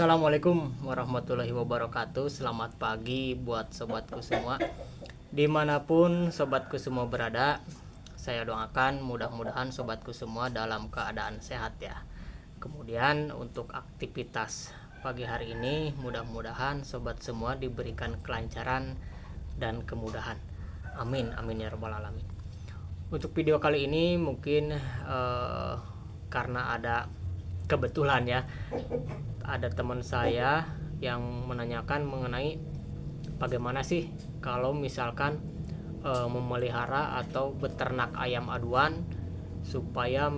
Assalamualaikum warahmatullahi wabarakatuh. Selamat pagi buat sobatku semua, dimanapun sobatku semua berada. Saya doakan mudah-mudahan sobatku semua dalam keadaan sehat ya. Kemudian untuk aktivitas pagi hari ini, mudah-mudahan sobat semua diberikan kelancaran dan kemudahan. Amin, amin ya rabbal alamin. Untuk video kali ini mungkin karena ada kebetulan ya, ada teman saya yang menanyakan mengenai bagaimana sih kalau misalkan memelihara atau beternak ayam aduan supaya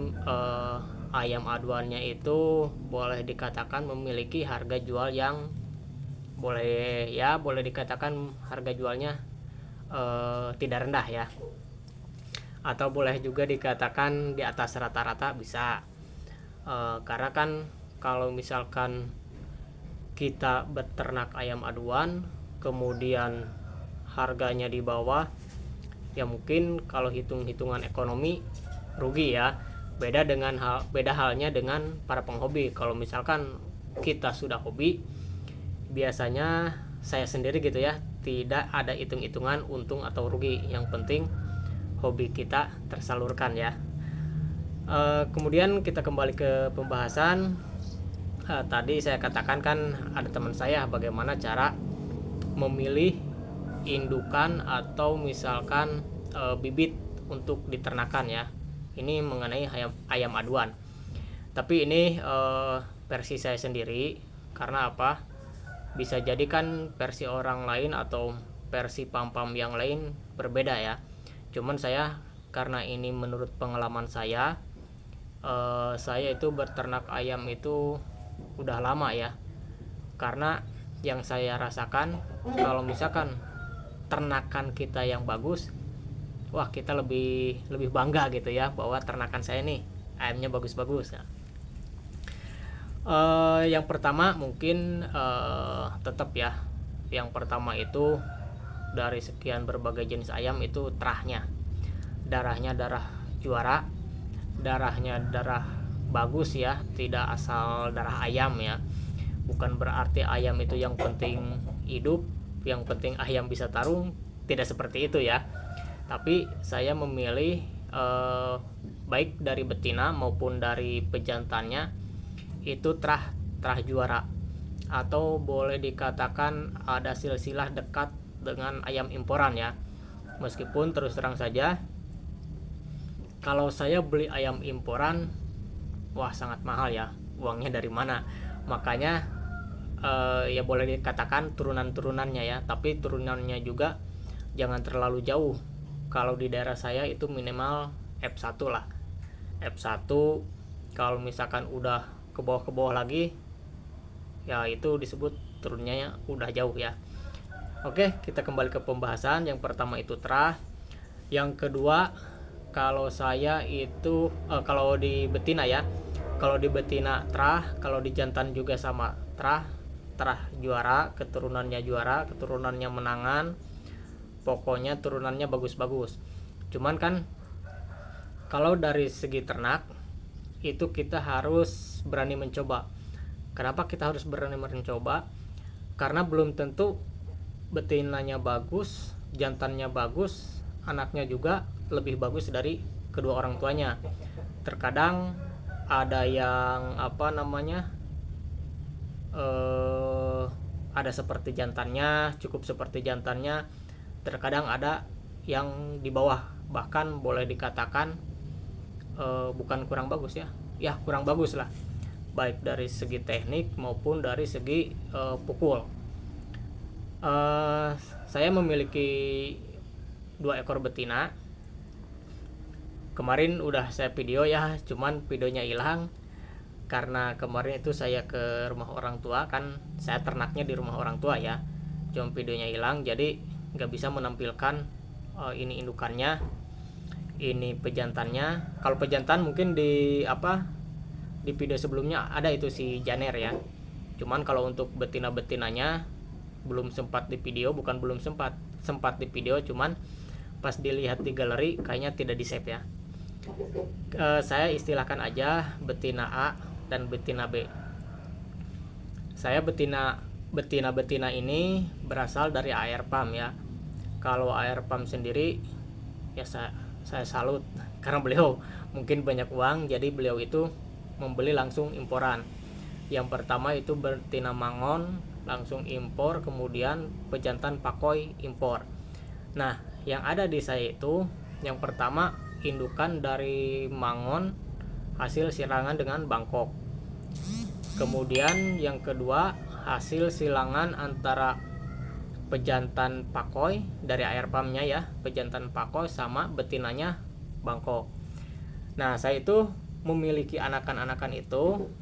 ayam aduannya itu boleh dikatakan memiliki harga jual yang boleh dikatakan harga jualnya tidak rendah ya, atau boleh juga dikatakan di atas rata-rata bisa. Karena kan kalau misalkan kita beternak ayam aduan kemudian harganya di bawah, ya mungkin kalau hitung-hitungan ekonomi rugi ya. Beda halnya dengan para penghobi. Kalau misalkan kita sudah hobi, biasanya saya sendiri gitu ya, tidak ada hitung-hitungan untung atau rugi, yang penting hobi kita tersalurkan ya. Kemudian kita kembali ke pembahasan. Tadi saya katakan kan ada teman saya bagaimana cara memilih indukan atau misalkan bibit untuk diternakan ya. Ini mengenai ayam aduan. Tapi ini versi saya sendiri. Karena apa? Bisa jadi kan versi orang lain atau versi pam-pam yang lain berbeda ya. Cuman saya, karena ini menurut pengalaman saya itu beternak ayam itu udah lama ya. Karena yang saya rasakan, kalau misalkan ternakan kita yang bagus, wah kita lebih bangga gitu ya, bahwa ternakan saya nih ayamnya bagus-bagus ya. Yang pertama mungkin tetap ya, yang pertama itu dari sekian berbagai jenis ayam itu terahnya, darahnya darah juara, darahnya darah bagus ya, tidak asal darah ayam ya. Bukan berarti ayam itu yang penting hidup, yang penting ayam bisa tarung, tidak seperti itu ya. Tapi saya memilih baik dari betina maupun dari pejantannya itu terah juara, atau boleh dikatakan ada silsilah dekat dengan ayam imporan ya. Meskipun terus terang saja, kalau saya beli ayam imporan, wah sangat mahal ya, uangnya dari mana. Makanya ya boleh dikatakan turunan-turunannya ya, tapi turunannya juga jangan terlalu jauh. Kalau di daerah saya itu minimal F1 lah. F1 kalau misalkan udah ke bawah lagi, ya itu disebut turunnya udah jauh ya. Oke, kita kembali ke pembahasan. Yang pertama itu terah. Yang kedua, kalau saya itu kalau di betina ya, kalau di betina terah, kalau di jantan juga sama terah juara, keturunannya menangan, pokoknya turunannya bagus-bagus. Cuman kan kalau dari segi ternak itu kita harus berani mencoba. Kenapa kita harus berani mencoba? Karena belum tentu betinanya bagus, jantannya bagus, anaknya juga lebih bagus dari kedua orang tuanya. Terkadang ada yang ada seperti jantannya, cukup seperti jantannya. Terkadang ada yang di bawah, bahkan boleh dikatakan bukan kurang bagus ya, kurang bagus lah, baik dari segi teknik maupun dari segi pukul. Saya memiliki 2 ekor betina. Kemarin udah saya video ya, cuman videonya hilang karena kemarin itu saya ke rumah orang tua, kan saya ternaknya di rumah orang tua ya. Cuma videonya hilang, jadi nggak bisa menampilkan ini indukannya, ini pejantannya. Kalau pejantan mungkin di video sebelumnya ada itu si Janer ya. Cuman kalau untuk betina-betinanya belum sempat di video, bukan belum sempat di video, cuman pas dilihat di galeri kayaknya tidak di save ya. Saya istilahkan aja betina A dan betina B. saya betina ini berasal dari air pump ya. Kalau air pump sendiri ya saya salut karena beliau mungkin banyak uang, jadi beliau itu membeli langsung imporan. Yang pertama itu betina mangon langsung impor, kemudian pejantan pakoi impor. Nah, yang ada di saya itu yang pertama indukan dari mangon hasil silangan dengan Bangkok. Kemudian yang kedua hasil silangan antara pejantan pakoi dari air pumpnya ya, pejantan pakoi sama betinanya Bangkok. Nah, saya itu memiliki anakan-anakan itu,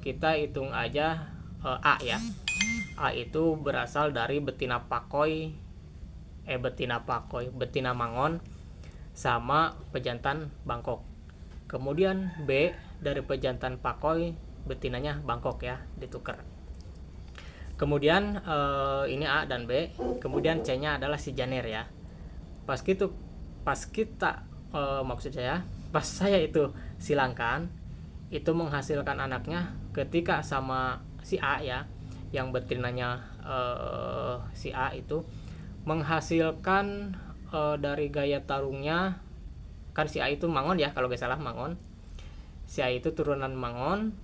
kita hitung aja A ya. A itu berasal dari betina mangon sama pejantan Bangkok. Kemudian B dari pejantan pakoi, betinanya Bangkok ya, ditukar. Kemudian ini A dan B. Kemudian C-nya adalah si Janer ya. Pas saya itu silangkan, itu menghasilkan anaknya ketika sama si A ya, yang betinanya si A itu menghasilkan dari gaya tarungnya, kan si A itu mangon ya kalau gak salah mangon. Si A itu turunan mangon,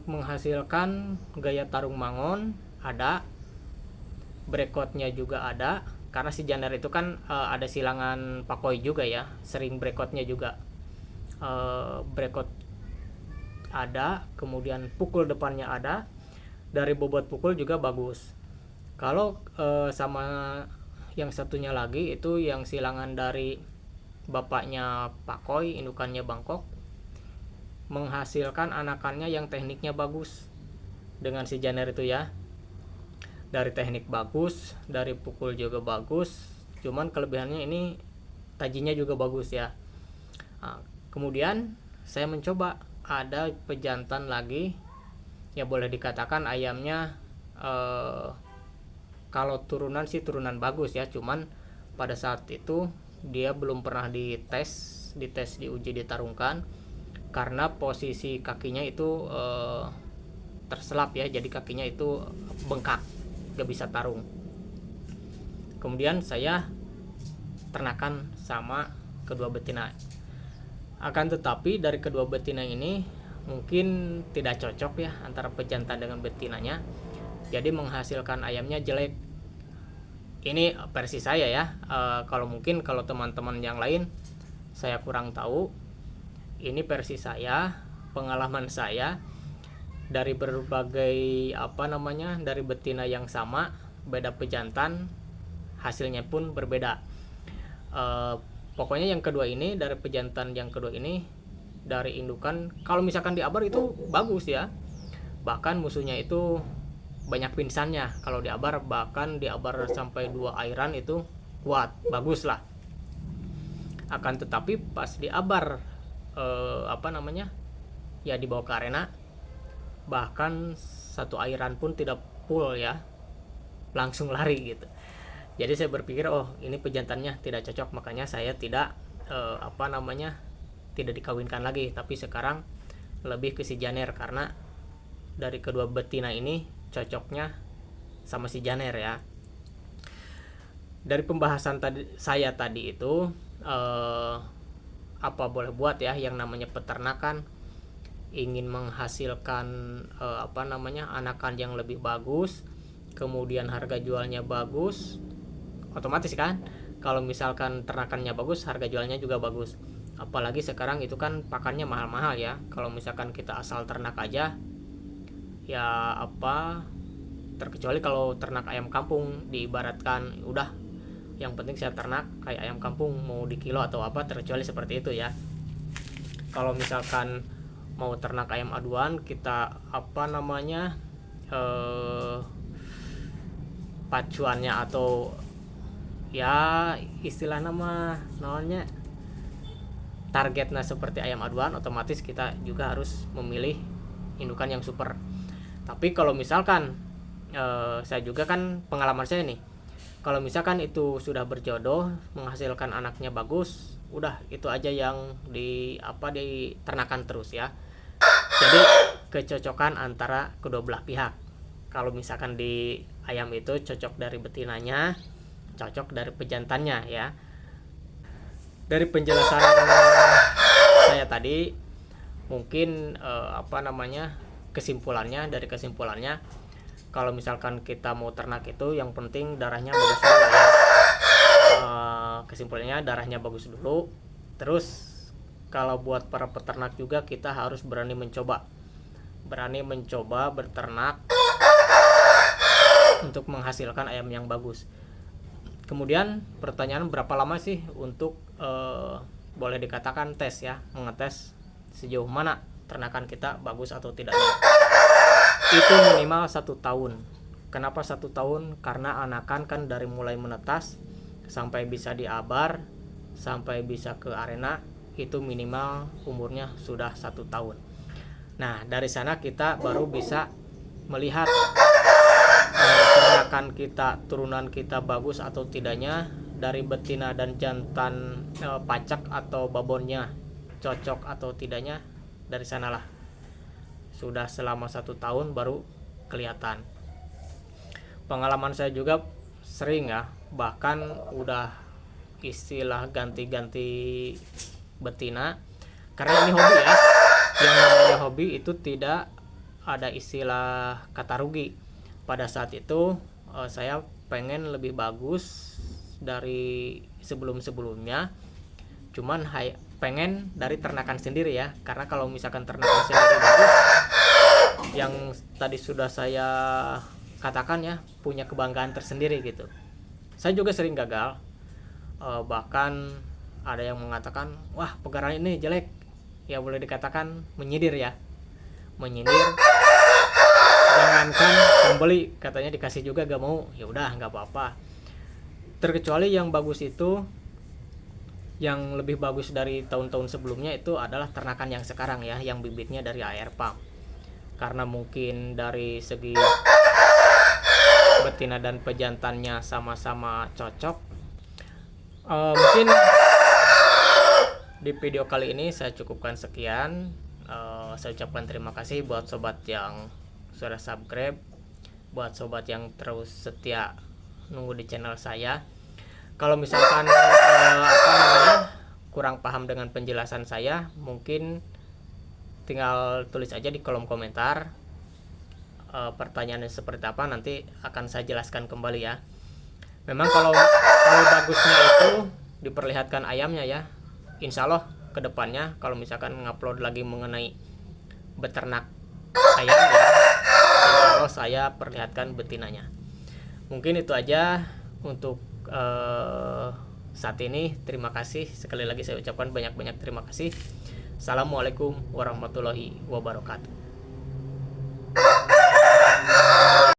menghasilkan gaya tarung mangon ada, breakotnya juga ada, karena si Janer itu kan ada silangan pakoi juga ya, sering breakotnya juga, breakot ada, kemudian pukul depannya ada, dari bobot pukul juga bagus. Kalau sama yang satunya lagi itu yang silangan dari bapaknya pakoi, indukannya Bangkok, menghasilkan anakannya yang tekniknya bagus dengan si Janer itu ya. Dari teknik bagus, dari pukul juga bagus, cuman kelebihannya ini tajinya juga bagus ya. Nah, kemudian saya mencoba ada pejantan lagi, ya boleh dikatakan ayamnya kalau turunan sih turunan bagus ya, cuman pada saat itu dia belum pernah dites, diuji, ditarungkan, karena posisi kakinya itu terselap ya, jadi kakinya itu bengkak, gak bisa tarung. Kemudian saya ternakan sama kedua betina. Akan tetapi dari kedua betina ini mungkin tidak cocok ya antara pejantan dengan betinanya, jadi menghasilkan ayamnya jelek. Ini versi saya ya, kalau mungkin kalau teman-teman yang lain saya kurang tahu. Ini versi saya, pengalaman saya dari berbagai dari betina yang sama, beda pejantan, hasilnya pun berbeda. Pokoknya yang kedua ini, dari pejantan yang kedua ini, dari indukan, kalau misalkan di abar itu bagus ya, bahkan musuhnya itu banyak pingsannya. Kalau di abar, bahkan di abar sampai 2 airan itu kuat, bagus lah. Akan tetapi pas di abar ya dibawa ke arena, bahkan 1 airan pun tidak full ya, langsung lari gitu. Jadi saya berpikir ini pejantannya tidak cocok, makanya saya tidak tidak dikawinkan lagi, tapi sekarang lebih ke si Janer, karena dari kedua betina ini cocoknya sama si Janer ya. Dari pembahasan saya tadi itu, apa boleh buat ya, yang namanya peternakan ingin menghasilkan anakan yang lebih bagus, kemudian harga jualnya bagus, otomatis kan kalau misalkan ternakannya bagus, harga jualnya juga bagus. Apalagi sekarang itu kan pakannya mahal-mahal ya. Kalau misalkan kita asal ternak aja ya terkecuali kalau ternak ayam kampung, diibaratkan udah yang penting saya ternak kayak ayam kampung, mau di kilo atau terkecuali seperti itu ya. Kalau misalkan mau ternak ayam aduan, kita pacuannya atau ya istilah namanya targetnya seperti ayam aduan, otomatis kita juga harus memilih indukan yang super. Tapi kalau misalkan saya juga kan pengalaman saya nih, kalau misalkan itu sudah berjodoh, menghasilkan anaknya bagus, udah itu aja yang diternakan terus ya. Jadi kecocokan antara kedua belah pihak. Kalau misalkan di ayam itu cocok dari betinanya, cocok dari pejantannya ya. Dari penjelasan saya tadi, mungkin kesimpulannya kalau misalkan kita mau ternak itu yang penting darahnya bagus dulu ya. Kesimpulannya darahnya bagus dulu. Terus kalau buat para peternak juga kita harus berani mencoba berternak untuk menghasilkan ayam yang bagus. Kemudian pertanyaan, berapa lama sih untuk boleh dikatakan tes ya, mengetes sejauh mana ternakan kita bagus atau tidaknya. Itu minimal 1 tahun. Kenapa 1 tahun? Karena anakan kan dari mulai menetas sampai bisa diabar, sampai bisa ke arena, itu minimal umurnya sudah 1 tahun. Nah, dari sana kita baru bisa melihat ternakan kita, turunan kita bagus atau tidaknya, dari betina dan jantan pacak atau babonnya cocok atau tidaknya. Dari sanalah sudah selama 1 tahun baru kelihatan. Pengalaman saya juga sering ya, bahkan udah istilah ganti-ganti betina, karena ini hobi ya. Yang namanya hobi itu tidak ada istilah kata rugi. Pada saat itu saya pengen lebih bagus dari sebelum-sebelumnya, cuman pengen dari ternakan sendiri ya. Karena kalau misalkan ternakan sendiri bagus, yang tadi sudah saya katakan ya, punya kebanggaan tersendiri gitu. Saya juga sering gagal, bahkan ada yang mengatakan, wah pegarahan ini jelek ya, boleh dikatakan menyindir ya, jangankan membeli, katanya dikasih juga gak mau. Ya udah, nggak apa-apa. Terkecuali yang bagus itu, yang lebih bagus dari tahun-tahun sebelumnya itu adalah ternakan yang sekarang ya, yang bibitnya dari air pump. Karena mungkin dari segi betina dan pejantannya sama-sama cocok. Mungkin di video kali ini saya cukupkan sekian. Saya ucapkan terima kasih buat sobat yang sudah subscribe, buat sobat yang terus setia nunggu di channel saya. Kalau misalkan kurang paham dengan penjelasan saya, mungkin tinggal tulis aja di kolom komentar pertanyaannya seperti apa, nanti akan saya jelaskan kembali ya. Memang kalau bagusnya itu diperlihatkan ayamnya ya. Insya Allah kedepannya kalau misalkan ngupload lagi mengenai beternak ayam ya, insya Allah saya perlihatkan betinanya. Mungkin itu aja untuk saat ini. Terima kasih sekali lagi, saya ucapkan banyak-banyak terima kasih. Assalamualaikum warahmatullahi wabarakatuh.